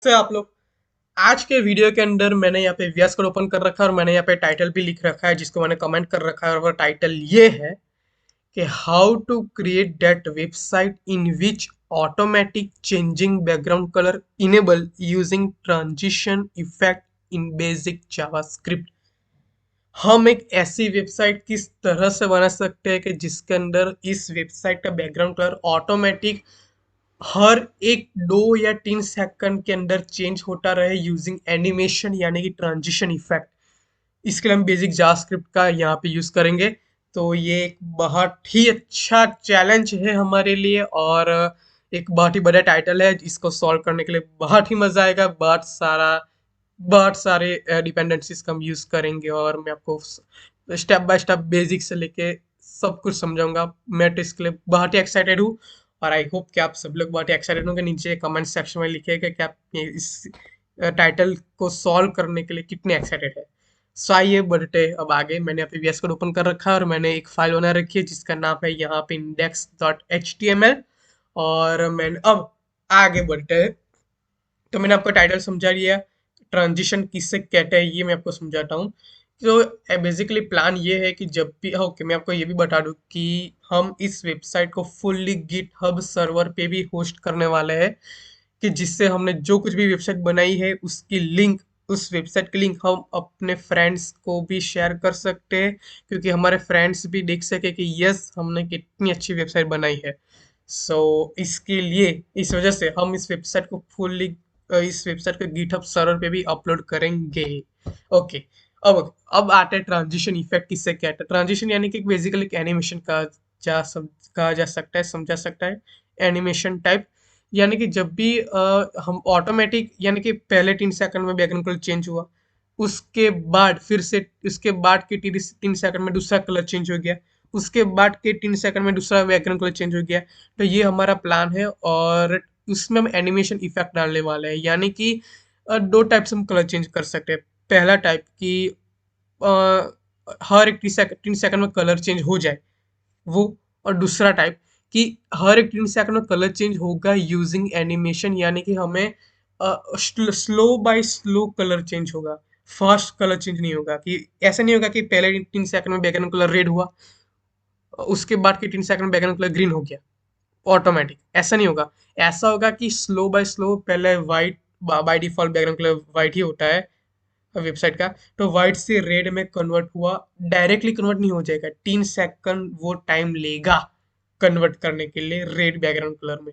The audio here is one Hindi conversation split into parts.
तो आप लोग आज के वीडियो के अंदर मैंने यहाँ पे वीएस कोड ओपन कर रखा है और मैंने यहाँ पे टाइटल भी लिख रखा है जिसको मैंने कमेंट कर रखा है और वो टाइटल ये है कि how to create that website in which automatic changing background colour enable using transition effect in basic JavaScript. हम एक ऐसी वेबसाइट किस तरह से बना सकते हैं कि जिसके अंदर इस वेबसाइट का बैकग्राउंड कलर ऑटोमेटिक हर एक 2 या 3 सेकंड के अंदर चेंज होता रहे यूजिंग एनिमेशन यानी कि ट्रांजिशन इफेक्ट। इसके लिए हम बेसिक जावास्क्रिप्ट का यहाँ पे यूज करेंगे। तो ये एक बहुत ही अच्छा चैलेंज है हमारे लिए और एक बहुत ही बड़ा टाइटल है। इसको सॉल्व करने के लिए बहुत ही मजा आएगा। बहुत सारे डिपेंडेंसीज का हम यूज करेंगे और मैं आपको स्टेप बाय स्टेप बेसिक से लेके सब कुछ समझाऊंगा। मैं तो इसके लिए बहुत ही एक्साइटेड हूँ और आई होप कि आप सब लोग बहुत ही एक्साइटेड होंगे। नीचे कमेंट सेक्शन में लिखिएगा कि आप इस टाइटल को सॉल्व करने के लिए कितने एक्साइटेड है। सो आइए बढ़ते अब आगे। मैंने यहाँ पे वीएस कोड ओपन कर रखा है और मैंने एक फाइल बना रखी है जिसका नाम है यहाँ पे index.html। और मैंने अब आगे बढ़ते हैं। तो मैंने आपको टाइटल समझा दिया। ट्रांजिशन किससे कहते हैं ये मैं आपको समझाता हूँ। तो बेसिकली प्लान ये है कि जब भी ओके मैं आपको ये भी बता दूं कि हम इस वेबसाइट को फुल्ली गिट हब सर्वर पे भी होस्ट करने वाले हैं कि जिससे हमने जो कुछ भी वेबसाइट बनाई है उसकी लिंक उस वेबसाइट की लिंक हम अपने फ्रेंड्स को भी शेयर कर सकते हैं क्योंकि हमारे फ्रेंड्स भी देख सके कि यस हमने कितनी अच्छी वेबसाइट बनाई है। सो इसके लिए इस वजह से हम इस वेबसाइट को गिटहब सर्वर पे भी अपलोड करेंगे। ओके। अब आते हैं ट्रांजिशन इफेक्ट किससे क्या है। ट्रांजिशन यानी कि बेसिकली एक एनिमेशन कहा जा सकता है समझा सकता है। एनिमेशन टाइप यानी कि जब भी हम ऑटोमेटिक यानी कि पहले 3 सेकंड में बैकग्राउंड कलर चेंज हुआ उसके बाद फिर से उसके बाद के 3 सेकंड में दूसरा कलर चेंज हो गया उसके बाद के 3 सेकंड में दूसरा बैकग्राउंड कलर चेंज हो गया। तो ये हमारा प्लान है और उसमें हम एनिमेशन इफेक्ट डालने वाले हैं यानी कि 2 टाइप से हम कलर चेंज कर सकते हैं। पहला टाइप कि अ, हर एक 3 सेकंड में कलर चेंज हो जाए वो। और दूसरा टाइप कि हर एक 3 सेकंड में कलर चेंज होगा यूजिंग एनिमेशन यानी कि हमें slow by slow colour change होगा। फास्ट कलर चेंज नहीं होगा कि ऐसा नहीं होगा कि पहले 3 सेकंड में बैकग्राउंड कलर रेड हुआ उसके बाद के 3 सेकंड में बैकग्राउंड कलर ग्रीन हो गया ऑटोमेटिक। ऐसा नहीं होगा। ऐसा होगा कि स्लो बाय स्लो पहले white by default background colour white ही होता है वेबसाइट का। तो वाइट से रेड में कन्वर्ट हुआ डायरेक्टली कन्वर्ट नहीं हो जाएगा 3 सेकंड वो टाइम लेगा कन्वर्ट करने के लिए रेड बैकग्राउंड कलर में।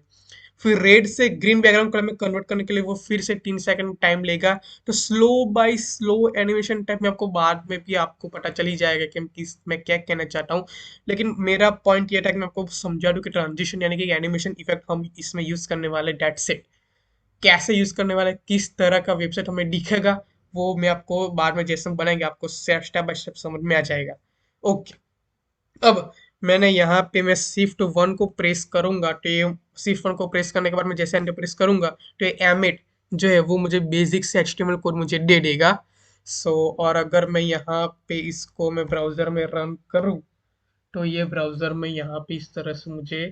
फिर रेड से ग्रीन बैकग्राउंड कलर में कन्वर्ट करने के लिए वो फिर से 3 सेकंड टाइम लेगा। तो slow by slow animation type में आपको बाद में भी आपको पता चल ही जाएगा कि मैं क्या कहना चाहता हूँ। लेकिन मेरा पॉइंट ये था कि मैं आपको समझा दूं कि ट्रांजिशन यानी कि एनिमेशन इफेक्ट हम इसमें यूज करने वाले डेट सेट कैसे यूज करने वाला है किस तरह का वेबसाइट हमें दिखेगा वो मैं आपको बाद में जैसे हम बनाएंगे आपको स्टेप बाय स्टेप समझ में आ जाएगा। ओके। अब मैंने यहाँ पे मैं शिफ्ट 1 को प्रेस करूंगा तो ये शिफ्ट 1 को प्रेस करने के बाद मैं जैसे एंटर प्रेस करूंगा तो ये एम8 जो है वो मुझे बेसिक से एचटीएमएल कोड मुझे दे देगा। सो और अगर मैं यहाँ पे इसको मैं ब्राउजर में रन करूँ तो ये ब्राउज़र में यहाँ पे इस तरह से मुझे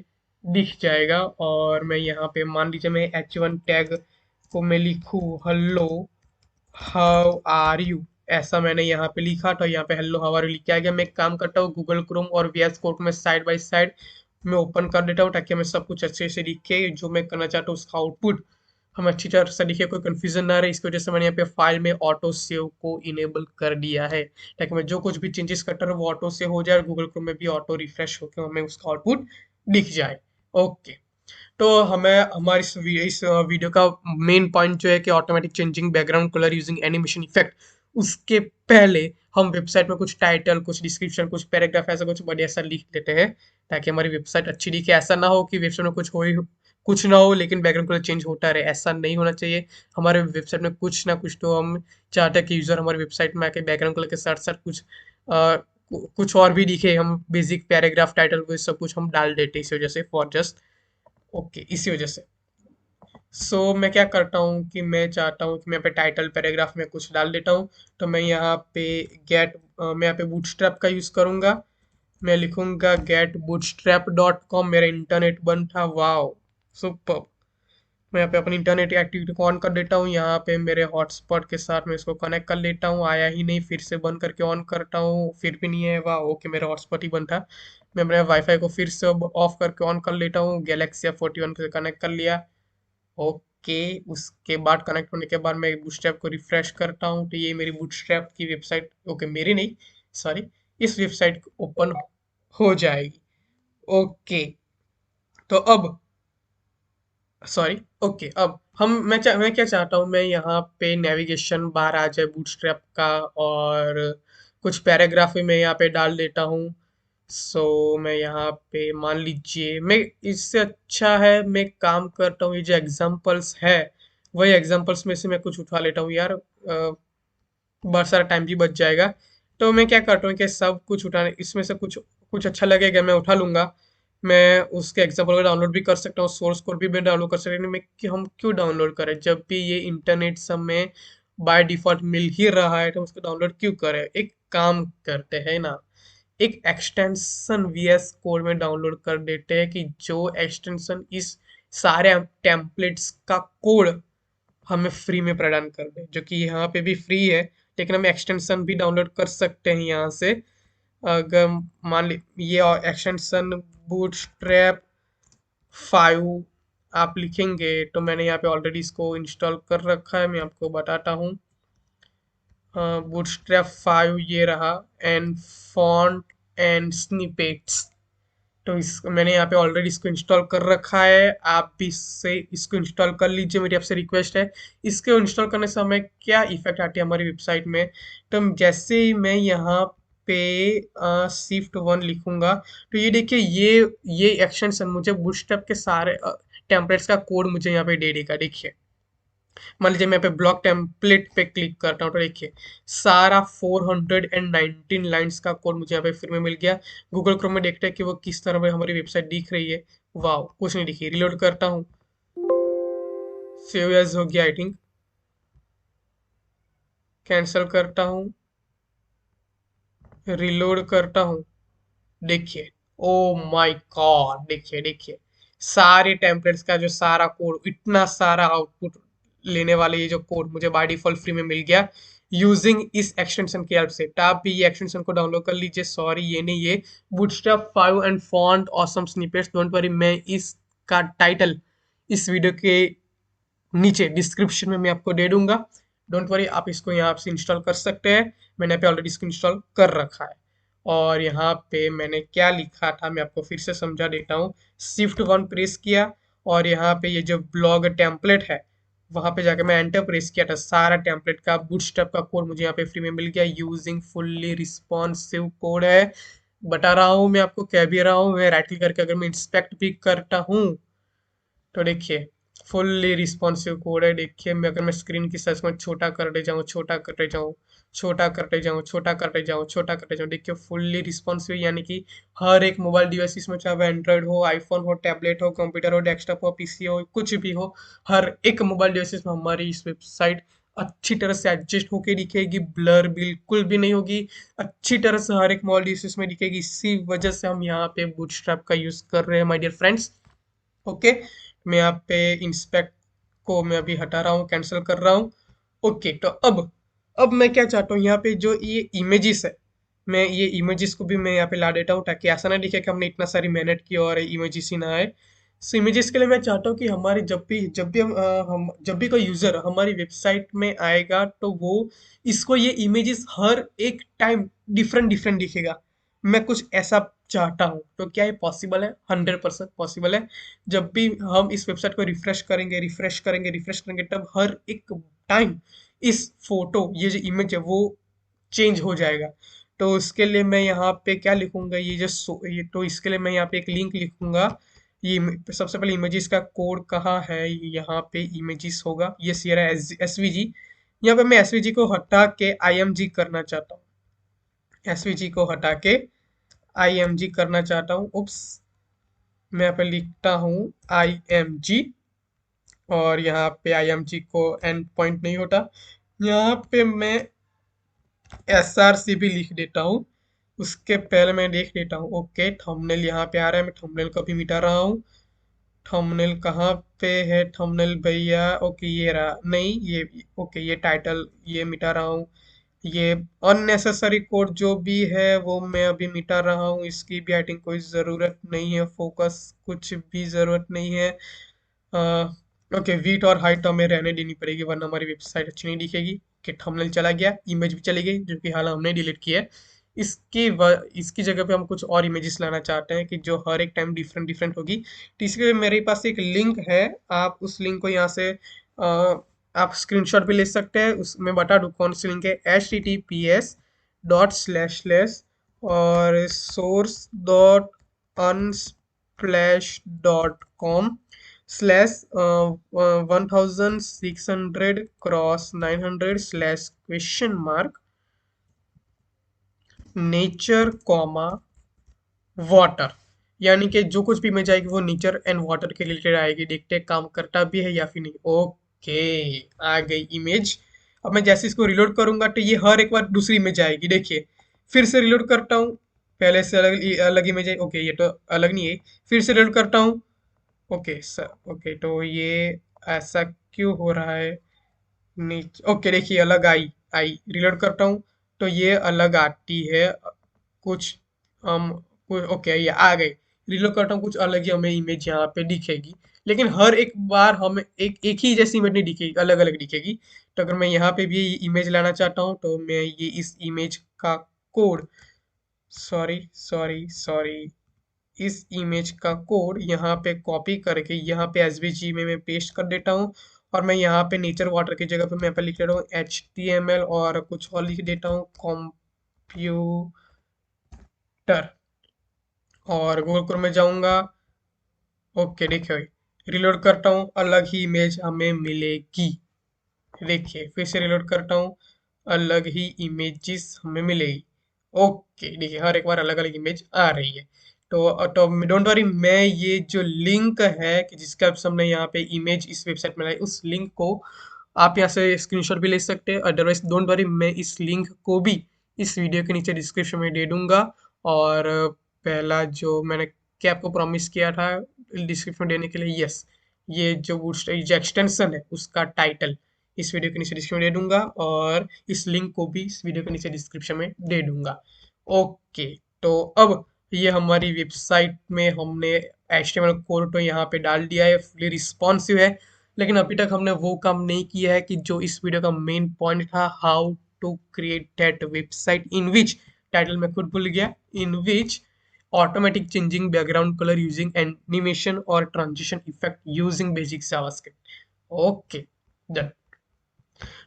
दिख जाएगा। और मैं यहाँ पे मान लीजिए मैं H1 टैग को मैं लिखूँ हेलो हाउ आर यू। ऐसा मैंने यहाँ पे लिखा तो यहाँ पे हेलो हाउ आर यू लिख के आ गया। मैं एक काम करता हूँ गूगल क्रोम और वीएस कोड में साइड बाय साइड मैं ओपन कर देता हूँ ताकि हमें सब कुछ अच्छे से दिखे जो मैं करना चाहता हूँ उसका आउटपुट हमें अच्छी तरह से दिखे कोई कंफ्यूजन ना रहे। इसकी वजह से मैंने यहाँ पे फाइल में ऑटो सेव को इनेबल कर दिया है ताकि मैं जो कुछ भी चेंजेस करता रहूँ वो ऑटो सेव हो जाए और गूगल क्रोम में भी ऑटो रिफ्रेश होकर हमें उसका आउटपुट दिख जाए। ओके। तो हमें हमारी इस वीडियो का मेन पॉइंट जो है कि automatic changing background colour using animation effect उसके पहले हम वेबसाइट में कुछ टाइटल कुछ डिस्क्रिप्शन कुछ पैराग्राफ ऐसा कुछ बढ़िया सा लिख देते हैं ताकि हमारी वेबसाइट अच्छी दिखे। ऐसा ना हो कि वेबसाइट में कुछ ना हो लेकिन बैकग्राउंड कलर चेंज होता रहे। ऐसा नहीं होना चाहिए। हमारे वेबसाइट में कुछ ना कुछ तो हम चाहते हैं कि यूजर हमारी वेबसाइट में आके बैकग्राउंड कलर के साथ साथ कुछ और भी दिखे। हम बेसिक पैराग्राफ टाइटल वो सब कुछ हम डाल देते हैं इस वजह से फॉर जस्ट ओके इसी वजह से। मैं क्या करता हूँ कि मैं चाहता हूँ कि मैं यहाँ पे टाइटल पैराग्राफ में कुछ डाल देता हूँ। तो मैं यहाँ पे मैं यहाँ पे बूटस्ट्रैप का यूज़ करूँगा। मैं लिखूंगा गेट बूटस्ट्रैप डॉट कॉम। मेरा इंटरनेट बंद था। Wow super. मैं यहाँ पे अपनी इंटरनेट एक्टिविटी को ऑन कर देता हूँ। यहाँ पे मेरे हॉटस्पॉट के साथ मैं इसको कनेक्ट कर लेता हूँ। आया ही नहीं, फिर से बंद करके ऑन करता हूँ, फिर भी नहीं है। वाह, ओके, मेरा हॉटस्पॉट ही बंद था। मैं अपने वाईफाई को फिर से ऑफ करके ऑन कर लेता हूँ। गैलेक्सी F41 से कनेक्ट कर लिया। ओके, उसके बाद कनेक्ट होने के बाद मैं बूटस्ट्रैप को रिफ्रेश करता हूँ तो ये मेरी बूटस्ट्रैप की वेबसाइट, ओके मेरी नहीं, सॉरी, इस वेबसाइट ओपन हो जाएगी। ओके, तो अब सॉरी, ओके, अब मैं क्या चाहता हूँ, मैं यहाँ पे नेविगेशन बार आ जाए बूटस्ट्रैप का, और कुछ पैराग्राफ भी मैं यहाँ पे डाल देता हूँ। सो मैं यहाँ पे मान लीजिए, मैं इससे अच्छा है मैं काम करता हूँ, ये जो एग्जांपल्स है वही एग्जांपल्स में से मैं कुछ उठा लेता हूँ यार, बहुत सारा टाइम भी बच जाएगा। तो मैं क्या करता हूँ कि सब कुछ उठाने इसमें से कुछ कुछ अच्छा लगेगा मैं उठा लूंगा। मैं उसके एग्जाम्पल को डाउनलोड भी कर सकता हूँ, सोर्स कोड भी मैं डाउनलोड कर सकता हूँ। मैं कि हम क्यों डाउनलोड करें जब भी ये इंटरनेट सब में बाय डिफॉल्ट मिल ही रहा है, तो उसको डाउनलोड क्यों करें। एक काम करते हैं ना, एक एक्सटेंशन VS कोड में डाउनलोड कर देते हैं कि जो एक्सटेंशन इस सारे टेम्पलेट्स का कोड हमें फ्री में प्रदान कर दे, जो कि यहाँ पे भी फ्री है। लेकिन हम एक्सटेंशन भी डाउनलोड कर सकते हैं यहाँ से। अगर मान ली ये एक्सटेंशन बूटस्ट्रैप 5 आप लिखेंगे, तो मैंने यहाँ पे ऑलरेडी इसको इंस्टॉल कर रखा है, मैं आपको बताता हूँ। बूटस्ट्रैप 5 ये रहा, एंड फॉन्ट एंड स्निपेट्स। तो इस मैंने यहाँ पे ऑलरेडी इसको इंस्टॉल कर रखा है, आप भी इससे इसको इंस्टॉल कर लीजिए, मेरी आपसे रिक्वेस्ट है। इसको इंस्टॉल करने से हमें क्या इफेक्ट आती है हमारी वेबसाइट में। तो जैसे ही मैं यहाँ पे Shift 1 लिखूंगा, तो ये देखिए, ये एक्सटेंशन मुझे बूटस्ट्रैप के सारे टेम्पलेट्स का कोड मुझे यहाँ पे दे देगा। देखिए, मान लीजिए मैं यहाँ पे ब्लॉक टेम्पलेट पे क्लिक करता हूँ, तो देखिए सारा 419 लाइंस का कोड मुझे यहाँ पे फ्री में मिल गया। गूगल क्रोम में देखते हैं कि वो किस तरह में हमारी वेबसाइट दिख रही है। वाह, कुछ नहीं दिखी। रिलोड करता हूँ, सेव एज हो गया आई थिंक। कैंसिल करता हूँ, रिलोड करता हूँ। देखिए, ओ माय गॉड, देखिए देखिए, सारे टेम्पलेट्स का जो सारा कोड, इतना सारा आउटपुट लेने वाले ये जो कोड मुझे बाय डिफॉल्ट फ्री में मिल गया यूजिंग इस एक्सटेंशन की हेल्प से। तो आप भी ये एक्सटेंशन को डाउनलोड कर लीजिए। सॉरी, ये नहीं, ये bootstrap 5 and font awesome snippets. Don't worry, मैं इसका टाइटल इस वीडियो के नीचे डिस्क्रिप्शन में मैं आपको दे दूंगा। डोंट वरी, आप इसको यहाँ से इंस्टॉल कर सकते हैं। मैंने पे ऑलरेडी इसको इंस्टॉल कर रखा है। और यहाँ पे मैंने क्या लिखा था मैं आपको फिर से समझा देता हूँ। Shift 1 प्रेस किया, और यहाँ पे ये जो ब्लॉग टेम्पलेट है वहां पे जाके मैं एंटर प्रेस किया था। सारा टेम्पलेट का बूटस्ट्रैप का कोड मुझे यहाँ पे फ्री में मिल गया यूजिंग फुल्ली रिस्पॉन्सिव कोड है। बता रहा हूँ मैं आपको, कह भी रहा हूँ। मैं राइट क्लिक करके अगर मैं इंस्पेक्ट भी करता हूँ, तो देखिए फुल्ली रिस्पॉन्सिव कोड है। देखिए, मैं अगर मैं स्क्रीन की साइज में छोटा करते जाऊँ, छोटा करते जाऊँ, छोटा करते जाऊँ, छोटा करते जाऊँ, छोटा करते जाऊँ, देखिए फुल्ली रिस्पॉन्सिव, यानी कि हर एक मोबाइल डिवाइस इसमें, चाहे वो एंड्रॉइड हो, आईफोन हो, टैबलेट हो, कंप्यूटर हो, डेस्कटॉप हो, पीसी हो, कुछ भी हो, हर एक मोबाइल डिवाइस में हमारी इस वेबसाइट अच्छी तरह से एडजस्ट होके दिखेगी। ब्लर बिल्कुल भी नहीं होगी, अच्छी तरह से हर एक मोबाइल डिवाइस में दिखेगी। इसी वजह से हम यहाँ पे बूटस्ट्रैप का यूज कर रहे हैं माय डियर फ्रेंड्स। ओके, मैं यहाँ पे इंस्पेक्ट को मैं अभी हटा रहा हूँ, कैंसिल कर रहा हूँ। ओके, तो अब मैं क्या चाहता हूँ, यहाँ पे जो ये इमेजेस है, मैं ये इमेजेस को भी मैं यहाँ पे ला देता हूँ, ताकि ऐसा ना दिखे कि हमने इतना सारी मेहनत की और इमेजेस ही ना आए। सो इमेजेस के लिए मैं चाहता हूँ कि हमारी हम जब भी कोई यूजर हमारी वेबसाइट में आएगा, तो वो इसको ये इमेजेस हर एक टाइम डिफरेंट डिफरेंट दिखेगा। मैं कुछ ऐसा चाहता हूँ, तो क्या ये पॉसिबल है? 100% पॉसिबल है। जब भी हम इस वेबसाइट को रिफ्रेश करेंगे, रिफ्रेश करेंगे, रिफ्रेश करेंगे, तब हर एक टाइम इस फोटो, ये जो इमेज है, वो चेंज हो जाएगा। तो उसके लिए मैं यहाँ पे क्या लिखूंगा, ये तो इसके लिए मैं यहाँ पे एक लिंक लिखूंगा। सबसे पहले इमेजेस का कोड कहाँ है, यहाँ पे इमेजेस होगा, ये शेयर है SVG। यहाँ पे मैं SVG को हटा के IMG करना चाहता हूँ। SVG को हटा के IMG करना चाहता हूँ। उप्स, मैं यहाँ पे लिखता हूँ IMG, और यहाँ पे IMG को एंड पॉइंट नहीं होता। यहाँ पे मैं SRC भी लिख देता हूँ। उसके पहले मैं देख लेता हूँ। ओके, थंबनेल यहाँ पे आ रहा है, मैं थंबनेल को भी मिटा रहा हूँ। थंबनेल कहाँ पे है थंबनेल भैया? ओके ये रहा, नहीं ये, ओके ये टाइटल ये मिटा रहा हूँ। ये अननेसेसरी कोड जो भी है वो मैं अभी मिटा रहा हूँ, इसकी भी आई थिंक कोई ज़रूरत नहीं है, फोकस कुछ भी ज़रूरत नहीं है। ओके वीट और हाइट हमें रहने देनी पड़ेगी वरना हमारी वेबसाइट अच्छी नहीं दिखेगी। कि थंबनेल चला गया, इमेज भी चली गई जो कि हाल हमने डिलीट किया है। इसकी जगह पे हम कुछ और इमेजेस लाना चाहते हैं कि जो हर एक टाइम डिफरेंट डिफरेंट होगी। तो इसके लिए मेरे पास एक लिंक है, आप उस लिंक को यहाँ से आप स्क्रीनशॉट भी ले सकते हैं। उसमें बता दूँ कौन सी लिंक है, https:// और source.unsplash.com/1600 cross 900 nature comma water, यानी कि जो कुछ भी इमेज आएगी वो नेचर एंड वाटर के रिलेटेड आएगी। देखते हैं काम करता भी है या फिर नहीं। ओके, आ गई इमेज। अब मैं जैसे इसको रिलोड करूंगा तो ये हर एक बार दूसरी इमेज आएगी। देखिए फिर से रिलोड करता हूँ, पहले से अलग अलग इमेज है। ओके ये तो अलग नहीं है। फिर से रिलोड करता हूँ। ओके सर, ओके तो ये ऐसा क्यों हो रहा है? नीचे ओके देखिए अलग आई आई रिलोड करता हूँ तो ये अलग आती है कुछ। हम कुछ ओके ये आ गई। रिलोड करता हूँ कुछ अलग ही हमें इमेज यहाँ पे दिखेगी, लेकिन हर एक बार हमें एक एक ही जैसी इमेज नहीं दिखेगी, अलग अलग दिखेगी। तो अगर मैं यहाँ पे भी इमेज लाना चाहता हूँ तो मैं ये इस इमेज का कोड, सॉरी सॉरी सॉरी, इस इमेज का कोड यहाँ पे कॉपी करके यहाँ पे एसवीजी में मैं पेस्ट कर देता हूँ। और मैं यहाँ पे नेचर वाटर की जगह पे मैं यहाँ पे लिख देता हूँ HTML और कुछ और लिख देता हूँ कंप्यूटर। और गूगल क्रोम में जाऊँगा। ओके देखिए रिलोड करता हूँ, अलग ही इमेज हमें मिलेगी। देखिए फिर से रिलोड करता हूँ, अलग ही इमेजेस हमें मिलेगी। ओके देखिए हर एक बार अलग अलग इमेज आ रही है। तो डोंट वरी, मैं ये जो लिंक है कि जिसका हमने यहाँ पे इमेज इस वेबसाइट में लाई, उस लिंक को आप यहाँ से स्क्रीनशॉट भी ले सकते हैं। अदरवाइज डोंट वरी, मैं इस लिंक को भी इस वीडियो के नीचे डिस्क्रिप्शन में दे दूंगा। और पहला जो मैंने क्या आपको प्रॉमिस किया था डिस्क्रिप्शन देने के लिए, यस, ये जो जो एक्सटेंशन है उसका टाइटल इस वीडियो के नीचे डिस्क्रिप्शन में दे दूंगा और इस लिंक को भी इस वीडियो के नीचे डिस्क्रिप्शन में दे दूंगा। ओके, तो अब ये हमारी वेबसाइट में हमने एचटीएमएल कोड तो यहाँ पे डाल दिया है, फुली रिस्पॉन्सिव है। लेकिन अभी तक हमने वो काम नहीं किया है कि जो इस वीडियो का मेन पॉइंट था, how to create that website in which, title में खुद भूल गया, in which automatic changing background color using animation or transition effect using basic JavaScript। Okay done.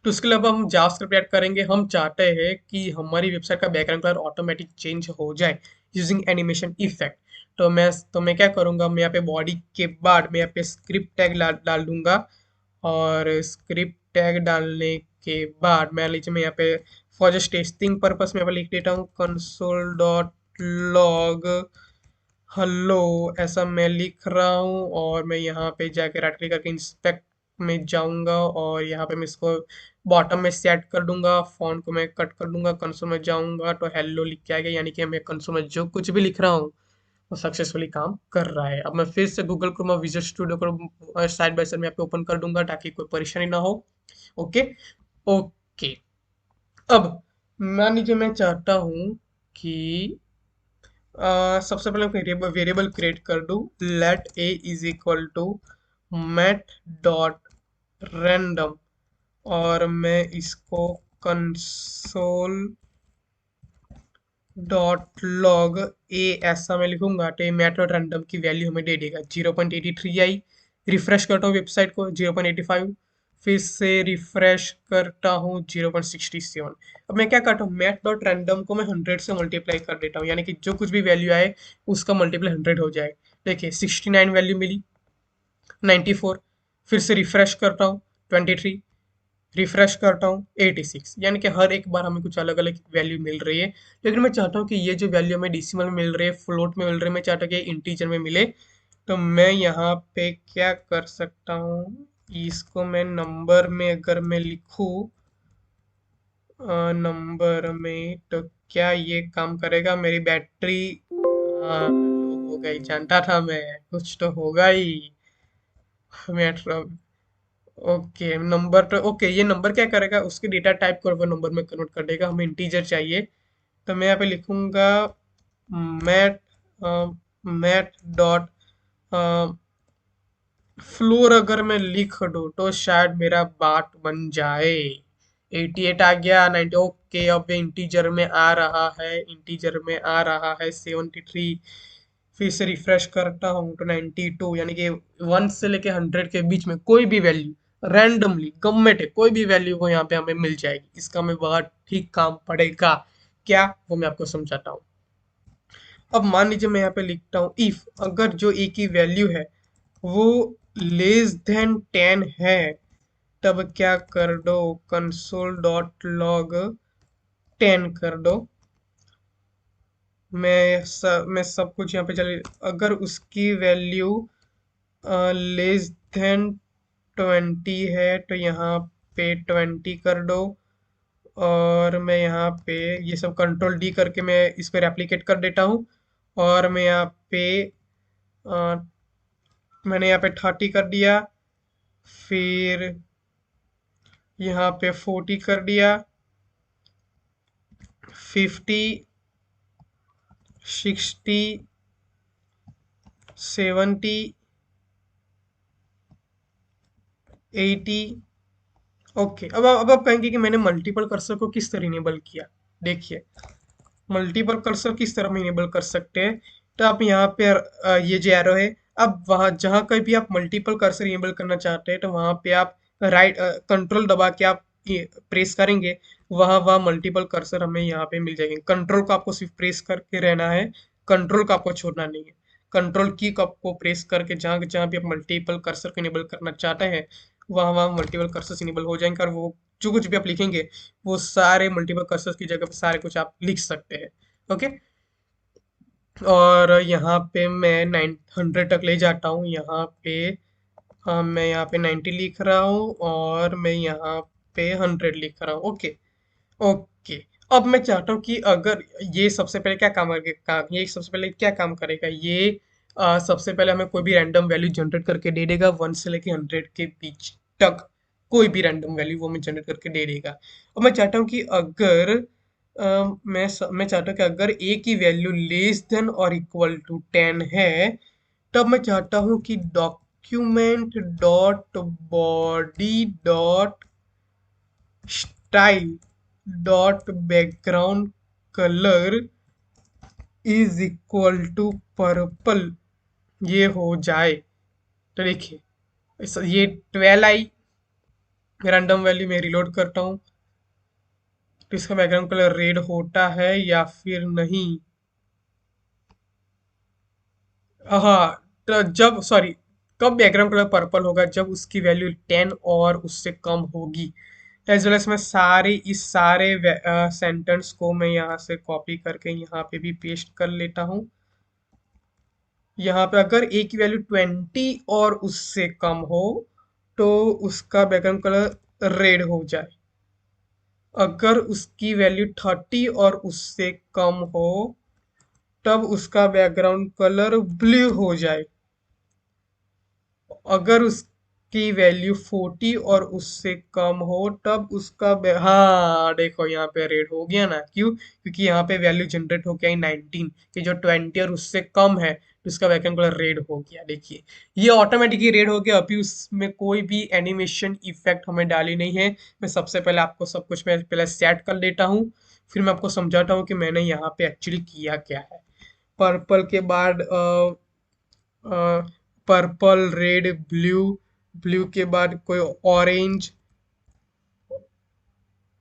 तो उसके अलावा हम जावास्क्रिप्ट ऐड करेंगे। हम चाहते हैं कि हमारी वेबसाइट का बैकग्राउंड कलर ऑटोमेटिक चेंज हो जाए यूजिंग एनिमेशन इफेक्ट। तो मैं क्या करूँगा, मैं यहाँ पे बॉडी के बाद मैं यहाँ पे स्क्रिप्ट टैग डाल दूंगा। और स्क्रिप्ट टैग डालने के बाद मैं लीजिए मैं यहाँ पे फॉर जस्ट टेस्टिंग पर्पस में यहाँ पे लिख देता हूँ कंसोल डॉट लॉग हेलो, ऐसा मैं लिख रहा हूँ। और मैं यहाँ पे जाके राइट क्लिक करके इंस्पेक्ट में जाऊंगा और यहाँ पे मैं इसको बॉटम में सेट कर दूंगा। फॉन्ट को मैं कट कर दूंगा, कंसोल में जाऊंगा तो हेलो लिख के आएगा, यानी कि मैं कंसोल में जो कुछ भी लिख रहा हूँ वो सक्सेसफुली काम कर रहा है। अब मैं फिर से गूगल क्रोम और विजुअल स्टूडियो को साइड बाय साइड में यहाँ पे ओपन कर दूंगा ताकि कोई परेशानी ना हो। Okay okay. अब मान लीजिए मैं चाहता हूँ कि सबसे पहले वेरिएबल क्रिएट कर दूं, let A is equal to math dot random. और मैं इसको कंसोल डॉट लॉग ए ऐसा मैं लिखूंगा तो ये मैथ डॉट रैंडम की वैल्यू हमें दे देगा 0.83 आई। रिफ्रेश करता हूँ वेबसाइट को 0.85, फिर से रिफ्रेश करता हूँ 0.67। अब मैं क्या करता हूँ, मैथ डॉट रैंडम को मैं 100 से मल्टीप्लाई कर देता हूँ, यानी कि जो कुछ भी वैल्यू आए उसका मल्टीप्लाई 100 हो जाए। देखिए 69 वैल्यू मिली, 94, फिर से रिफ्रेश करता हूँ 23, रिफ्रेश करता हूँ 86, यानी कि हर एक बार हमें कुछ अलग अलग वैल्यू मिल रही है। लेकिन मैं चाहता हूँ कि ये जो वैल्यू हमें डेसिमल में मिल रही है, फ्लोट में मिल रही है, मैं चाहता हूँ कि इंटीजर में मिले। तो मैं यहाँ पे क्या कर सकता हूँ, इसको मैं नंबर में अगर मैं लिखूँ नंबर में तो क्या ये काम करेगा? मेरी बैटरी हाँ लो हो गई, जानता था मैं कुछ तो होगा ही। मैटर। ओके नंबर तो ओके, ये नंबर क्या करेगा, उसके डेटा टाइप को वो नंबर में कन्वर्ट कर देगा। हमें इंटीजर चाहिए, तो मैं यहाँ पे लिखूंगा मैट मैट डॉट फ्लोर। अगर मैं लिख दूँ तो शायद मेरा बात बन जाए। 88 आ गया, 90 ओके। अब ये इंटीजर में आ रहा है, इंटीजर में आ रहा है 73। फिर से रिफ्रेश करता हूँ तो 92, यानी कि 1 से लेके 100 के बीच में कोई भी वैल्यू रैंडमली गम्मेट है, कोई भी वैल्यू वो यहाँ पे हमें मिल जाएगी। इसका हमें बहुत ठीक काम पड़ेगा। क्या, वो मैं आपको समझाता हूँ। अब मान लीजिए मैं यहाँ पे लिखता हूँ इफ, अगर जो ए की वैल्यू है वो लेस देन 10 है, तब क्या कर दो, कंसोल डॉट लॉग 10 कर दो। मैं सब कुछ यहाँ पे चले। अगर उसकी वैल्यू लेस देन 20 है तो यहाँ पे 20 कर दो। और मैं यहाँ पे ये सब कंट्रोल डी करके मैं इस पर रेप्लिकेट कर देता हूँ। और मैं यहाँ पे अ, मैंने यहाँ पे 30 कर दिया, फिर यहाँ पे 40 कर दिया, 50, 60, 70, 80। ओके, अब आप कहेंगे कि मैंने मल्टीपल कर्सर को किस तरह इनेबल किया। देखिए, मल्टीपल कर्सर किस तरह में इनेबल कर सकते हैं। तो आप यहाँ पे ये जो एरो है, अब वहाँ जहाँ कहीं भी आप मल्टीपल कर्सर इनेबल करना चाहते हैं तो वहाँ पे आप राइट कंट्रोल दबा के आप प्रेस करेंगे, वहाँ वहाँ मल्टीपल कर्सर हमें यहाँ पे मिल जाएंगे। कंट्रोल को आपको सिर्फ प्रेस करके रहना है, कंट्रोल को आपको छोड़ना नहीं है। कंट्रोल की को आपको प्रेस करके जहाँ जहाँ भी आप मल्टीपल कर्सर को इनेबल करना चाहते हैं, वहाँ वहाँ मल्टीपल कर्सर इनेबल हो जाएंगे। और वो जो कुछ भी आप लिखेंगे वो सारे मल्टीपल कर्सर की जगह पे सारे कुछ आप लिख सकते हैं। ओके। और यहाँ पे मैं 900 तक ले जाता हूँ। यहाँ पे मैं यहाँ पे 90 लिख रहा हूँ और मैं यहाँ पे 100 लिख रहा हूँ। ओके। ओके। अब मैं चाहता हूँ कि अगर ये सबसे पहले क्या काम करेगा, ये सबसे पहले क्या काम करेगा, ये सबसे पहले हमें कोई भी रैंडम वैल्यू जनरेट करके दे देगा, 1 से लेके 100 के बीच तक कोई भी रैंडम वैल्यू वो हमें जनरेट करके दे देगा। और मैं चाहता हूँ कि अगर मैं चाहता हूँ कि अगर ए की वैल्यू लेस देन और इक्वल टू 10 है, तब मैं चाहता हूँ कि document dot body dot style dot background colour is equal to purple ये हो जाए। तो देखिए, ये 12 आई, रैंडम वैल्यू में रिलोड करता हूँ, तो इसका बैकग्राउंड कलर रेड होता है या फिर नहीं। हाँ, तो जब सॉरी, कब बैकग्राउंड कलर पर्पल होगा, जब उसकी वैल्यू 10 और उससे कम होगी। एज वेल एज मैं सारे इस सारे सेंटेंस को मैं यहाँ से कॉपी करके यहाँ पे भी पेस्ट कर लेता हूँ। यहाँ पे अगर ए की वैल्यू 20 और उससे कम हो तो उसका बैकग्राउंड कलर रेड हो जाए। अगर उसकी वैल्यू 30 और उससे कम हो तब उसका बैकग्राउंड कलर ब्लू हो जाए। अगर उसकी वैल्यू 40 और उससे कम हो तब उसका हाँ देखो, यहाँ पे रेड हो गया ना, क्यों, क्योंकि यहाँ पे वैल्यू जनरेट हो गया 19, कि जो 20 और उससे कम है तो उसका बैकग्राउंड कलर रेड हो गया। देखिए, ये ऑटोमेटिकली रेड हो गया। अभी उसमें कोई भी एनिमेशन इफेक्ट हमें डाली नहीं है। मैं सबसे पहले आपको सब कुछ मैं पहले सेट कर लेता हूँ, फिर मैं आपको समझाता हूँ कि मैंने यहाँ पे एक्चुअली किया क्या है। पर्पल के बाद पर्पल, रेड, ब्लू, ब्लू के बाद कोई ऑरेंज,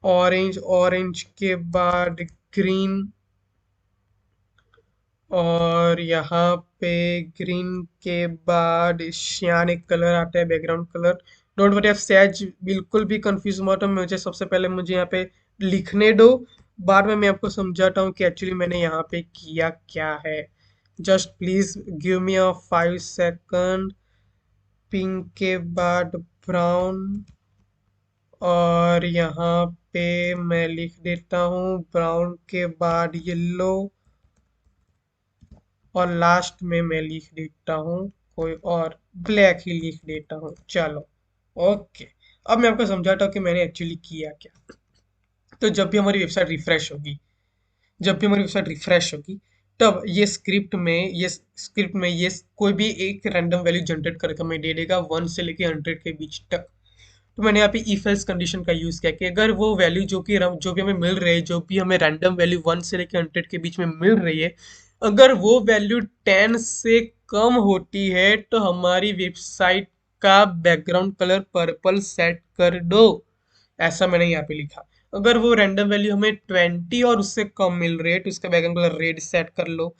ऑरेंज के बाद ग्रीन, और यहाँ पे ग्रीन के बाद सियानिक कलर आता है, बैकग्राउंड कलर। डोंट वरी, आप सहज बिल्कुल भी कंफ्यूज मत हो, मुझे सबसे पहले मुझे यहाँ पे लिखने दो, बाद में मैं आपको समझाता हूँ कि एक्चुअली मैंने यहाँ पे किया क्या है। Just please give me a 5 second. Pink के बाद ब्राउन, और यहाँ पे मैं लिख देता हूँ ब्राउन के बाद येलो, और लास्ट में मैं लिख देता हूँ कोई और ब्लैक ही लिख देता हूँ, चलो। ओके, अब मैं आपको समझाता हूँ कि मैंने एक्चुअली किया क्या। तो जब भी हमारी वेबसाइट रिफ्रेश होगी, तब ये स्क्रिप्ट में ये कोई भी एक रैंडम वैल्यू जनरेट करके हमें दे देगा 1 से लेके 100 के बीच तक। तो मैंने यहाँ पे इफ एल्स कंडीशन का यूज किया कि अगर वो वैल्यू जो भी हमें मिल रही है, जो भी हमें रैंडम वैल्यू 1 से लेके 100 के बीच में मिल रही है, अगर वो वैल्यू 10 से कम होती है तो हमारी वेबसाइट का बैकग्राउंड कलर पर्पल सेट कर दो। ऐसा मैंने यहाँ पे लिखा। अगर वो रैंडम वैल्यू हमें 20 और उससे कम मिल रही है तो उसका बैकग्राउंड कलर रेड सेट कर लो।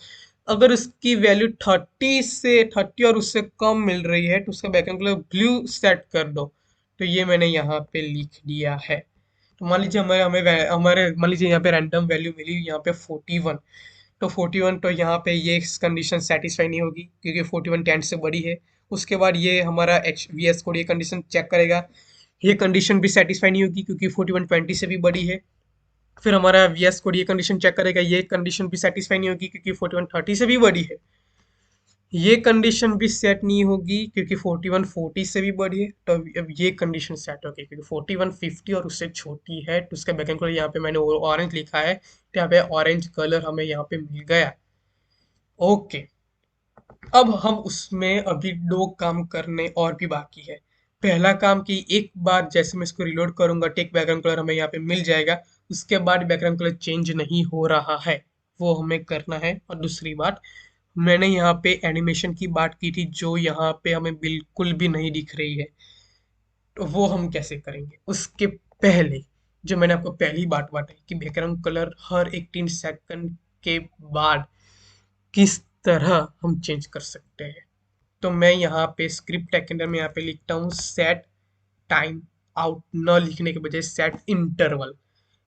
अगर उसकी वैल्यू 30 और उससे कम मिल रही है तो उसका बैकग्राउंड कलर ब्लू सेट कर दो। तो ये मैंने यहाँ पे लिख दिया है। तो मान लीजिए हमारे हमें वै- हमारे मान लीजिए यहाँ पे रैंडम वैल्यू मिली यहाँ पे 41। तो 41, तो यहाँ पे ये कंडीशन सेटिस्फाई नहीं होगी क्योंकि 41 10 से बड़ी है। उसके बाद ये हमारा एच वी एस कोड ये कंडीशन चेक करेगा, ये कंडीशन भी सेटिस्फाई नहीं होगी क्योंकि 41 20 से भी बड़ी है। फिर हमारा वी एस कोड ये कंडीशन चेक करेगा, ये कंडीशन भी सेटिस्फाई नहीं होगी क्योंकि 41 30 से भी बड़ी है। ये कंडीशन भी सेट नहीं होगी क्योंकि 41 40 से भी बड़ी है। तो अब ये कंडीशन सेट होगी क्योंकि 41 50 और उससे छोटी है। तो उसका बैकग्राउंड कलर यहाँ पे मैंने ऑरेंज लिखा है, तो यहाँ पे ऑरेंज कलर हमें यहाँ पे मिल गया। ओके, अब हम उसमें अभी दो काम करने और भी बाकी है। पहला काम कि एक बार जैसे मैं इसको रिलोड करूंगा, टेक बैकग्राउंड कलर हमें यहाँ पे मिल जाएगा। उसके बाद बैकग्राउंड कलर चेंज नहीं हो रहा है, वो हमें करना है। और दूसरी बात, मैंने यहाँ पे एनिमेशन की बात की थी जो यहाँ पे हमें बिल्कुल भी नहीं दिख रही है। तो वो हम कैसे करेंगे उसके पहले, जो मैंने आपको पहली बात बताई कि बैकग्राउंड कलर हर एक 3 सेकंड के बाद किस तरह हम चेंज कर सकते हैं। तो मैं यहाँ पे स्क्रिप्ट टैग के अंदर में यहाँ पे लिखता हूँ सेट टाइम आउट, न लिखने के बजाय सेट इंटरवल।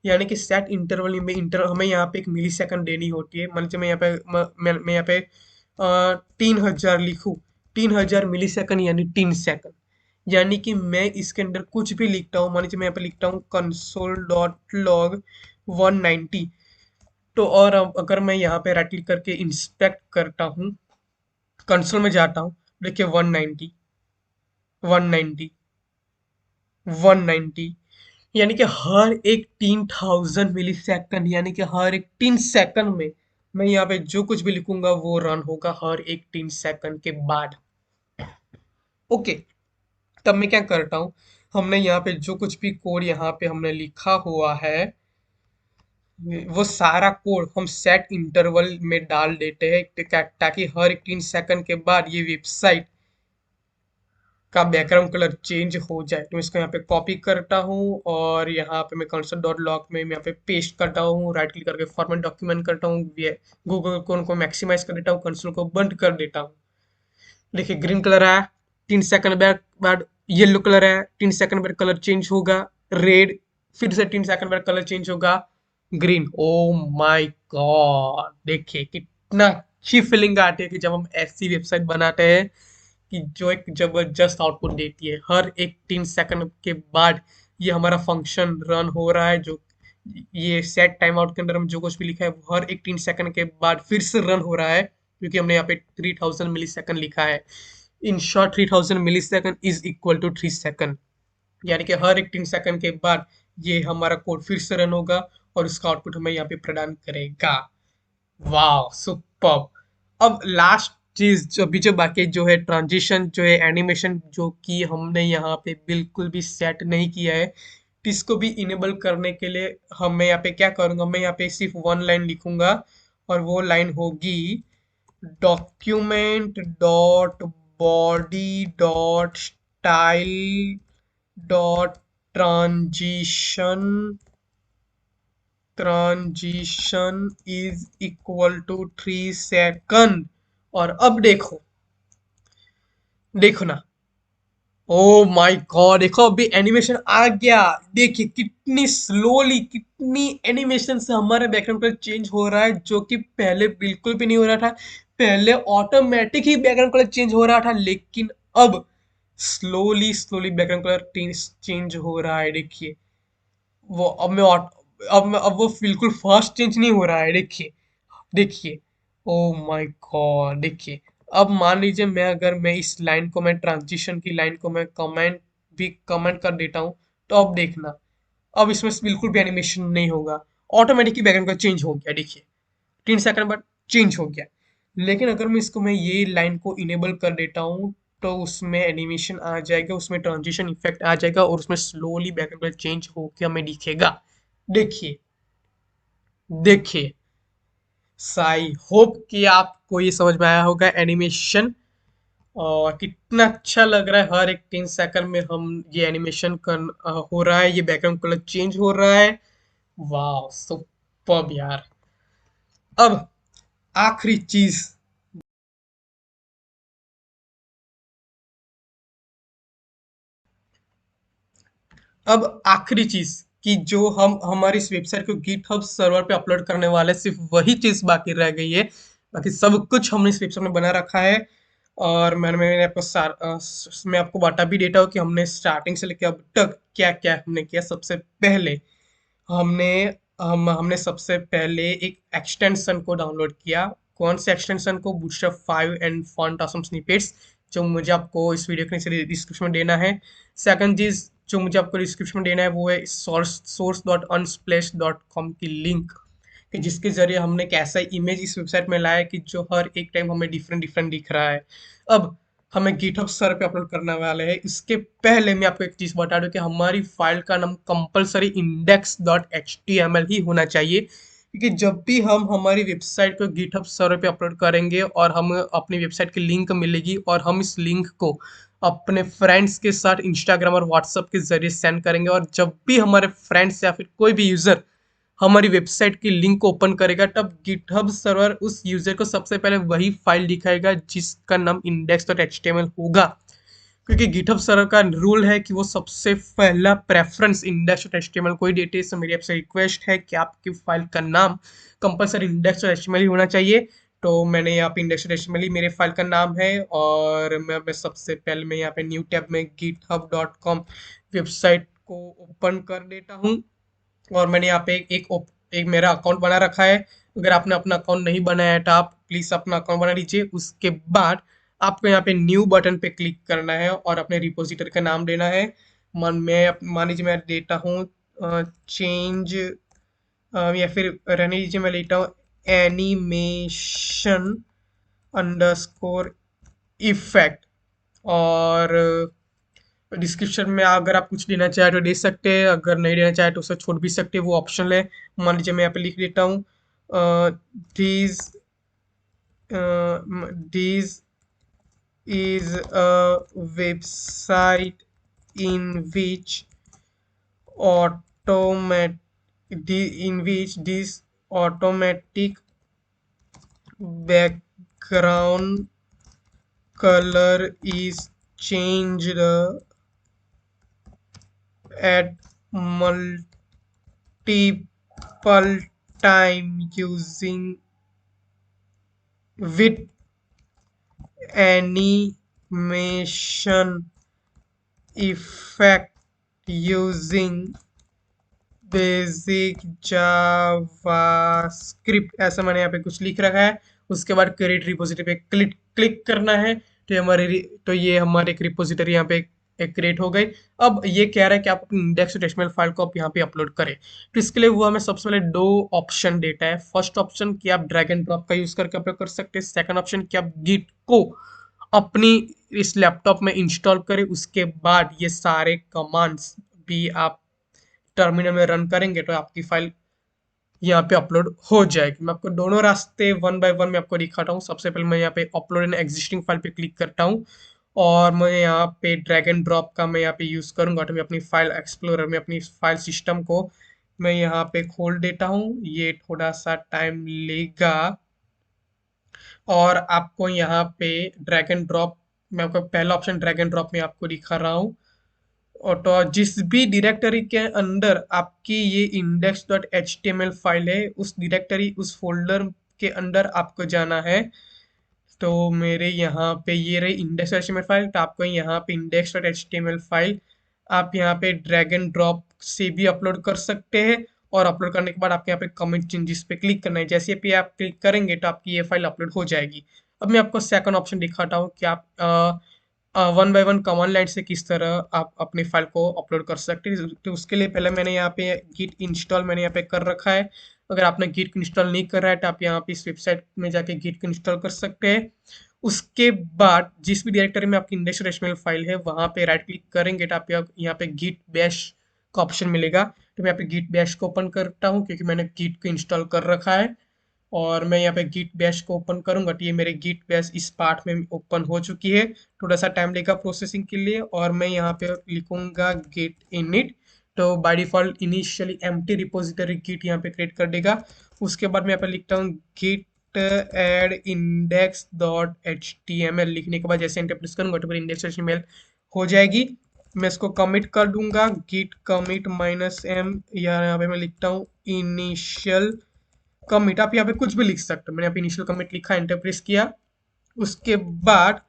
यानी कि सेट इंटरवल में हमें यहाँ पे 1 मिली सेकंड देनी होती है। मान लीजिए मैं यहाँ पे 3000 लिखूँ, 3000 मिली सेकंड यानी 3 सेकंड। यानी कि मैं इसके अंदर कुछ भी लिखता हूँ, मान लीजिए मैं यहाँ पे लिखता हूँ console.log 190। तो और अब अगर मैं यहाँ पे राइट क्लिक करके इंस्पेक्ट करता हूँ, कंसोल में जाता हूँ, देखिए 190 190 190, यानी कि हर एक 3000 मिली सेकंड, यानी कि हर एक 3 सेकंड में मैं यहाँ पे जो कुछ भी लिखूंगा वो रन होगा हर एक 3 सेकंड के बाद। ओके, तब मैं क्या करता हूँ, हमने यहाँ पे जो कुछ भी कोड यहाँ पे हमने लिखा हुआ है, वो सारा कोड हम सेट इंटरवल में डाल देते हैं ताकि हर एक 3 सेकंड के बाद ये वेबसाइट का बैकग्राउंड कलर चेंज हो जाए। तो मैं इसको यहाँ पे कॉपी करता हूँ और यहाँ पे मैं कंसोल डॉट लॉग में मैं यहाँ पे पेस्ट करता हूँ, राइट क्लिक करके फॉर्मेट डॉक्यूमेंट करता हूँ, गूगल को मैक्सिमाइज कर देता हूँ, कंसोल को बंद कर देता हूँ। देखिए ग्रीन कलर आया, 3 सेकंड बाद येलो कलर आया, 3 सेकंड बाद कलर चेंज होगा रेड, फिर से 3 सेकंड बाद कलर चेंज होगा ग्रीन। ओ माय गॉड, देखिए कितना अच्छी फीलिंग आती है कि जब हम ऐसी वेबसाइट बनाते हैं कि जो एक जबरदस्त आउटपुट देती है। हर एक 3 सेकंड के बाद ये हमारा फंक्शन रन हो रहा है, जो ये सेट टाइम आउट के अंदर हम जो कुछ भी लिखा है वो हर एक 3 सेकंड के बाद फिर से रन हो रहा है क्योंकि हमने यहाँ पे 3000 मिली सेकंड लिखा है। In short 3000 millisecond is equal to 3 second, यानी कि हर एक 3 सेकंड के बाद ये हमारा कोड फिर से रन होगा और उसका आउटपुट हमें यहाँ पे प्रदान करेगा। वाह सुपर्ब। अब लास्ट चीज जो अभी जो बाकी जो है ट्रांजिशन जो है एनिमेशन, जो कि हमने यहाँ पे बिल्कुल भी सेट नहीं किया है, तो इसको भी इनेबल करने के लिए हम मैं यहाँ पे क्या करूंगा, मैं यहाँ पे सिर्फ वन लाइन लिखूंगा और वो लाइन होगी document dot body dot style dot transition transition is equal to 3 second. और अब देखो, देखो ना, ओ माय गॉड, देखो अभी एनिमेशन आ गया। देखिए कितनी स्लोली, कितनी एनिमेशन से हमारा बैकग्राउंड कलर चेंज हो रहा है, जो कि पहले बिल्कुल भी नहीं हो रहा था। पहले ऑटोमेटिक ही बैकग्राउंड कलर चेंज हो रहा था, लेकिन अब slowly slowly background colour change हो रहा है। देखिए वो अब वो बिल्कुल फास्ट चेंज नहीं हो रहा है। देखिए देखिए, ओ माय गॉड, देखिए अब मान लीजिए मैं इस लाइन को, मैं ट्रांजिशन की लाइन को मैं कमेंट कर देता हूँ, तो अब देखना, अब इसमें बिल्कुल भी एनिमेशन नहीं होगा, ऑटोमेटिकली बैकग्राउंड का चेंज हो गया, देखिए 3 सेकंड बाद चेंज हो गया। लेकिन अगर मैं ये लाइन को इनेबल कर देता हूँ, तो उसमें एनिमेशन आ जाएगा, उसमें ट्रांजिशन इफेक्ट आ जाएगा और उसमें स्लोली बैकग्राउंड चेंज होकर हमें दिखेगा। देखिए, देखिए, आई होप कि आपको ये समझ में आया होगा एनिमेशन, और कितना अच्छा लग रहा है। हर एक 3 सेकंड में हम ये एनिमेशन हो रहा है, ये बैकग्राउंड कलर चेंज हो रहा है। वाह, सुपर्ब यार। अब आखिरी चीज, अब आखिरी चीज कि जो हम हमारी इस वेबसाइट को गिटहब सर्वर पे अपलोड करने वाले हैं, सिर्फ वही चीज बाकी रह गई है। बाकी सब कुछ हमने इस वेबसाइट में बना रखा है। और मैंने मैं आपको बता भी देता हूँ कि हमने स्टार्टिंग से लेकर अब तक क्या क्या हमने किया। सबसे पहले हमने हमने सबसे पहले एक एक्सटेंशन को डाउनलोड किया। कौन से एक्सटेंशन को? Bootstrap 5 and font awesome snippets, जो मुझे आपको इस वीडियो के नीचे डिस्क्रिप्शन में देना है। सेकंड चीज जो मुझे आपको डिस्क्रिप्शन में देना है वो है source.unsplash.com की लिंक, कि जिसके जरिए हमने एक ऐसा इमेज इस वेबसाइट में लाया है कि जो हर एक टाइम हमें डिफरेंट डिफरेंट दिख रहा है। अब हमें गिटहब सर्वर पे अपलोड करने वाले हैं। इसके पहले मैं आपको एक चीज बता दूं कि हमारी फाइल का नाम कंपलसरी index.html ही होना चाहिए, क्योंकि जब भी हम हमारी वेबसाइट को गिटहब सर्वर पे अपलोड करेंगे और हम अपनी वेबसाइट की लिंक मिलेगी और हम इस लिंक को अपने फ्रेंड्स के साथ इंस्टाग्राम और व्हाट्सएप के जरिए सेंड करेंगे, और जब भी हमारे फ्रेंड्स या फिर कोई भी यूजर हमारी वेबसाइट की लिंक को ओपन करेगा, तब गिटहब सर्वर उस यूजर को सबसे पहले वही फाइल दिखाएगा जिसका नाम index.html होगा। क्योंकि गिटहब सर्वर का रूल है कि वो सबसे पहला प्रेफरेंस index.html को ही देते हैं। मेरी आपसे रिक्वेस्ट है कि आपकी फाइल का नाम कंपलसरी index.html ही होना चाहिए। तो मैंने यहाँ पे index.html ही मेरे फाइल का नाम है, और मैं सबसे पहले मैं यहाँ पे न्यू टैब में github.com वेबसाइट को ओपन कर देता हूँ। और मैंने यहाँ पे एक मेरा अकाउंट बना रखा है। अगर आपने अपना अकाउंट नहीं बनाया है तो आप प्लीज अपना अकाउंट बना लीजिए। उसके बाद आपको यहाँ पे न्यू बटन पे क्लिक करना है और अपने रिपोजिटरी का नाम देना है। मान लीजिए मैं देता हूँ चेंज, या फिर रहने दीजिए, मैं लेता हूँ एनिमेशन अंडरस्कोर इफेक्ट। और डिस्क्रिप्शन में अगर आप कुछ देना चाहे तो दे सकते हैं, अगर नहीं देना चाहे तो उसे छोड़ भी सकते हैं, वो ऑप्शनल है। मान लीजिए मैं यहाँ पे लिख देता हूँ this this is a website in which automat in which this automatic background color is changed at multiple time using with animation effect using basic JavaScript, ऐसा मैंने यहाँ पे कुछ लिख रखा है। उसके बाद क्रिएट रिपोजिटरी पे क्लिक क्लिक करना है, तो ये हमारे एक रिपोजिटरी यहाँ पे एक क्रिएट हो गई। अब ये कह रहा है कि आप अपनी index.html फाइल को आप यहाँ पे अपलोड करें। तो इसके लिए वो हमें सबसे पहले दो ऑप्शन देता है। फर्स्ट ऑप्शन कि आप ड्रैग एंड ड्रॉप का यूज करके अपलोड कर सकते हैं। सेकंड ऑप्शन कि आप गिट को अपनी इस लैपटॉप में इंस्टॉल करें, उसके बाद ये सारे कमांड्स भी आप टर्मिनल में रन करेंगे तो आपकी फाइल यहाँ पे अपलोड हो जाएगी। मैं आपको दोनों रास्ते वन बाय वन में आपको दिखाता हूँ। सबसे पहले मैं यहाँ पे अपलोड इन एग्जिस्टिंग फाइल पे क्लिक करता हूँ, और मैं यहाँ पे ड्रैग एंड ड्रॉप का मैं यहाँ पे यूज करूंगा। तो मैं अपनी फाइल एक्सप्लोरर में अपनी फाइल सिस्टम को मैं यहाँ पे खोल देता हूँ। ये थोड़ा सा टाइम लेगा, और आपको यहाँ पे ड्रैग एंड ड्रॉप, मैं आपको पहला ऑप्शन ड्रैग एंड ड्रॉप में आपको दिखा रहा हूँ। और तो जिस भी डायरेक्टरी के अंदर आपकी ये index.html फाइल है, उस डायरेक्टरी उस फोल्डर के अंदर आपको जाना है। तो मेरे यहाँ पे ये रही index.html फाइल, तो आपको यहाँ पे index.html फाइल आप यहाँ पे ड्रैग एंड ड्रॉप से भी अपलोड कर सकते हैं। और अपलोड करने के बाद आपके यहाँ पे कमेंट चेंजेस पे क्लिक करना है। जैसे भी आप क्लिक करेंगे तो आपकी ये फाइल अपलोड हो जाएगी। अब मैं आपको सेकंड ऑप्शन दिखाता हूँ कि आप one by one command line से किस तरह आप अपनी फाइल को अपलोड कर सकते हैं। तो उसके लिए पहले मैंने यहाँ पे गिट इंस्टॉल मैंने यहाँ पे कर रखा है। अगर आपने गिट इंस्टॉल नहीं कर रहा है तो आप यहाँ पे इस वेबसाइट में जाके गिट इंस्टॉल कर सकते हैं। उसके बाद जिस भी डायरेक्टरी में आपकी इंडेक्स.html फाइल है वहाँ पे राइट क्लिक करेंगे तो आप यहाँ पे गिट बैश का ऑप्शन मिलेगा। तो मैं यहाँ पे गिट बैश को ओपन करता हूँ क्योंकि मैंने गिट को इंस्टॉल कर रखा है। और मैं यहाँ पे गिट बैश को ओपन करूंगा तो ये मेरे गिट बैश इस पार्ट में ओपन हो चुकी है। थोड़ा सा टाइम लेगा प्रोसेसिंग के लिए और मैं यहाँ पे लिखूंगा गिट इनिट। तो by default initially empty repository git यहाँ पे क्रिएट कर देगा। उसके बाद मैं यहाँ पे लिखता हूँ git add index dot H T M L. लिखने के बाद जैसे एंटर प्रेस करूंगा तो मेरी इंडेक्स.html हो जाएगी। मैं इसको कमिट कर दूंगा गिट कमिट -m या यहाँ पे मैं लिखता हूँ इनिशियल कमिट। आप यहाँ पे कुछ भी लिख सकते हो। मैंने यहाँ पे इनिशियल कमिट लिखा, एंटर प्रेस किया। उसके बाद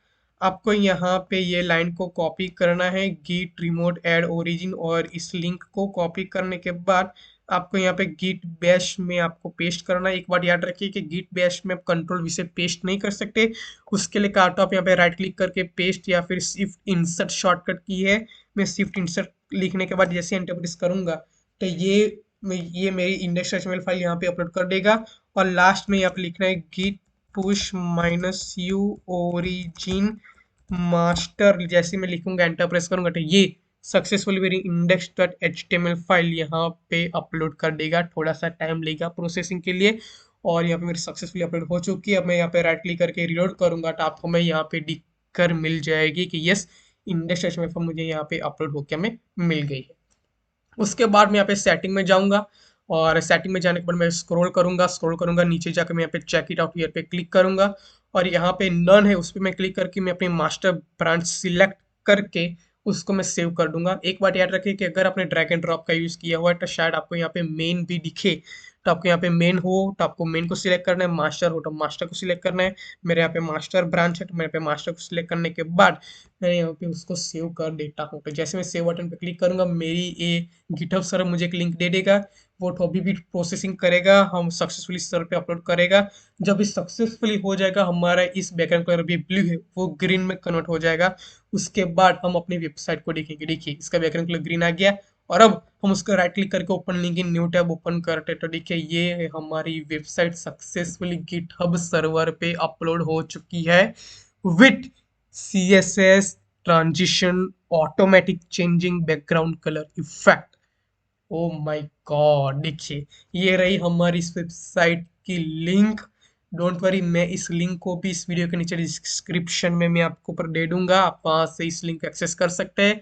आपको यहाँ पे ये लाइन को कॉपी करना है गिट रिमोट ऐड ओरिजिन, और इस लिंक को कॉपी करने के बाद आपको यहाँ पे गिट बैश में आपको पेस्ट करना है। एक बात याद रखिए कि गिट बैश में आप कंट्रोल वी से पेस्ट नहीं कर सकते। उसके लिए काटो आप यहाँ पे राइट क्लिक करके पेस्ट या फिर शिफ्ट इंसर्ट शॉर्टकट की है। मैं शिफ्ट इंसर्ट लिखने के बाद जैसे एंटर प्रेस करूंगा तो ये मेरी इंडेक्स.html फाइल यहाँ पे अपलोड कर देगा। और लास्ट में यहाँ पे लिखना है git push -u origin master. जैसे मैं लिखूंगा एंटर प्रेस करूंगा तो ये सक्सेसफुली मेरी index.html फाइल यहाँ पे अपलोड कर देगा। थोड़ा सा टाइम लेगा प्रोसेसिंग के लिए। और यहाँ पे मेरी सक्सेसफुली अपलोड हो चुकी है। अब मैं यहाँ पे राइट क्लिक करके रीलोड करूंगा तो आपको मैं यहाँ पे दिख कर मिल जाएगी कि यस इंडेक्स.html फाइल मुझे यहाँ पे अपलोड होकर हमें मिल गई है। उसके बाद मैं यहाँ पे सेटिंग में जाऊंगा और सेटिंग में जाने के बाद मैं स्क्रॉल करूंगा नीचे जाकर मैं यहाँ पे चेक इट आउट हियर पे क्लिक करूंगा। और यहाँ पे नन है उस पर मैं क्लिक करके मैं अपनी मास्टर ब्रांच सिलेक्ट करके उसको मैं सेव कर दूंगा। एक बात याद रखिए कि अगर आपने ड्रैग एंड ड्रॉप का यूज़ किया हुआ है तो शायद आपको यहाँ पे मेन भी दिखे। तो आपको यहाँ पे मेन हो तो आपको मेन को सिलेक्ट करना है, मास्टर हो तो मास्टर को सिलेक्ट करना है। मेरे यहाँ पे मास्टर ब्रांच है तो मेरे पे मास्टर को सिलेक्ट करने के बाद मैं यहाँ पे उसको सेव कर देता हूँ। तो जैसे मैं सेव बटन पे क्लिक करूंगा मेरी ये गिटहब सर मुझे एक लिंक दे देगा। वो तो अभी भी प्रोसेसिंग करेगा, हम सक्सेसफुली सर पे अपलोड करेगा। जब ये सक्सेसफुली हो जाएगा हमारा इस बैकग्राउंड कलर भी ब्लू है वो ग्रीन में कन्वर्ट हो जाएगा। उसके बाद हम अपनी वेबसाइट को देखेंगे। देखिए इसका बैकग्राउंड कलर ग्रीन आ गया। और अब हम उसको राइट क्लिक करके open link in new tab open करते तो देखिए ये है हमारी वेबसाइट सक्सेसफुली गिटहब सर्वर पे अपलोड हो चुकी है with CSS transition automatic changing background colour effect. Oh my God देखिए ये रही हमारी इस वेबसाइट की लिंक। डोंट वरी मैं इस लिंक को भी इस वीडियो के नीचे डिस्क्रिप्शन में मैं आपको ऊपर दे दूंगा, आप वहां से इस लिंक एक्सेस कर सकते हैं।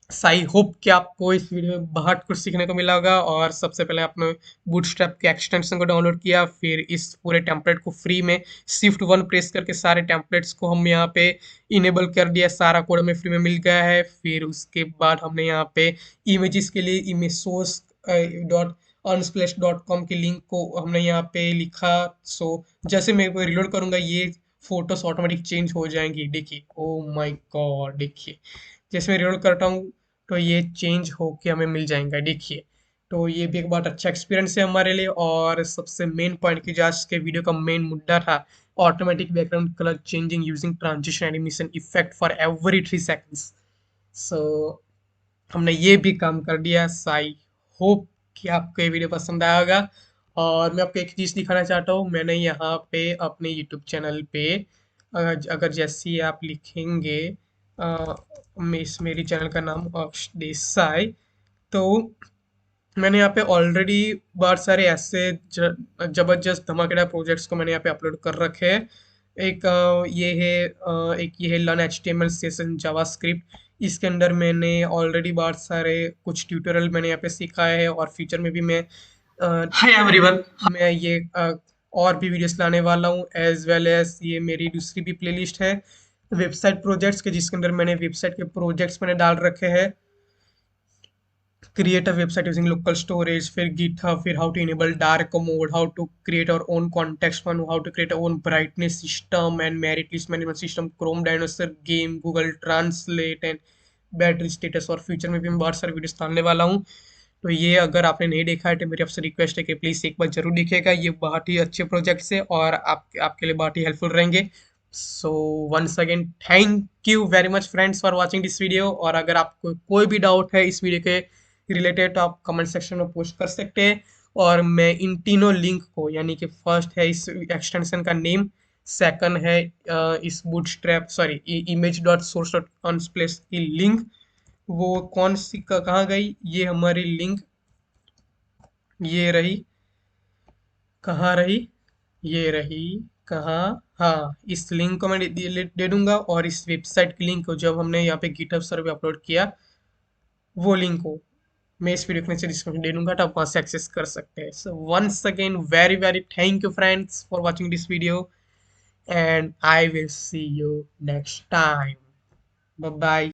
आई होप कि आपको इस वीडियो में बहुत कुछ सीखने को मिला होगा। और सबसे पहले आपने बूटस्ट्रैप के एक्सटेंशन को डाउनलोड किया, फिर इस पूरे टेम्पलेट को फ्री में Shift 1 प्रेस करके सारे टेम्पलेट्स को हम यहाँ पे इनेबल कर दिया। सारा कोड हमें फ्री में मिल गया है। फिर उसके बाद हमने यहाँ पे इमेजेस के लिए इमेज सोर्स डॉट unsplash.com की लिंक को हमने यहाँ पे लिखा। सो जैसे मैं रिलोड करूंगा ये फोटोस ऑटोमेटिक चेंज हो जाएंगी। देखिए ओ माय गॉड देखिए जैसे मैं रिलोड करता हूँ तो ये चेंज होके हमें मिल जाएगा। देखिए तो ये भी एक बहुत अच्छा एक्सपीरियंस है हमारे लिए। और सबसे मेन पॉइंट की जो आज के वीडियो का मेन मुद्दा था automatic background colour changing using transition animation effect for every 3 seconds. So हमने ये भी काम कर दिया। आई होप कि आपको ये वीडियो पसंद आया होगा। और मैं आपको एक चीज़ दिखाना चाहता हूँ, मैंने यहाँ पे अपने यूट्यूब चैनल पे अगर जैसे ही आप लिखेंगे मेरी चैनल का नाम अक्ष देसाई, तो मैंने यहाँ पे ऑलरेडी बहुत सारे ऐसे जबरदस्त धमाकेदार प्रोजेक्ट्स को मैंने यहाँ पे अपलोड कर रखे हैं। एक ये है लर्न HTML सेशन जावास्क्रिप्ट। इसके अंदर मैंने ऑलरेडी बहुत सारे कुछ ट्यूटोरियल मैंने यहाँ पे सिखाए हैं और फ्यूचर में भी हाय एवरीवन मैं ये और भी वीडियोस लाने वाला हूँ। एज वेल एज ये मेरी दूसरी भी प्लेलिस्ट है वेबसाइट प्रोजेक्ट्स के, जिसके अंदर मैंने वेबसाइट के प्रोजेक्ट्स मैंने डाल रखे हैं। create a website using local storage, फिर GitHub, फिर how to enable dark mode, how to create our own context one, how to create our own brightness system and merit list management system, Chrome Dinosaur game, Google Translate and battery status. और फ्यूचर में भी मैं बहुत सारे वीडियोस डालने वाला हूँ। तो ये अगर आपने नहीं देखा है तो मेरी आपसे रिक्वेस्ट है कि प्लीज़ एक बार जरूर देखिएगा। ये बहुत ही अच्छे प्रोजेक्ट्स है और आपके लिए बहुत ही हेल्पफुल रहेंगे। So once again thank you very much friends for watching this video. और अगर आपको कोई भी डाउट है इस वीडियो के रिलेटेड तो आप कमेंट सेक्शन में पोस्ट कर सकते हैं। और मैं इन तीनों लिंक को, यानी कि फर्स्ट है इस एक्सटेंशन का नेम, सेकंड है इस bootstrap sorry image dot source dot unsplash की लिंक, वो कौन सी कहाँ गई, ये हमारी लिंक ये रही, कहाँ रही, ये रही, कहाँ, हाँ इस लिंक को मैं दे दूंगा। और इस वेबसाइट की लिंक को जब हमने यहाँ पे गिटहब सर्वर पे अपलोड किया, वो लिंक को मैं इस वीडियो के नीचे डिस्क्रिप्शन दे दूंगा, तो आप वहाँ से एक्सेस कर सकते हैं। So once again very very thank you friends for watching this video and I will see you next time. Bye bye.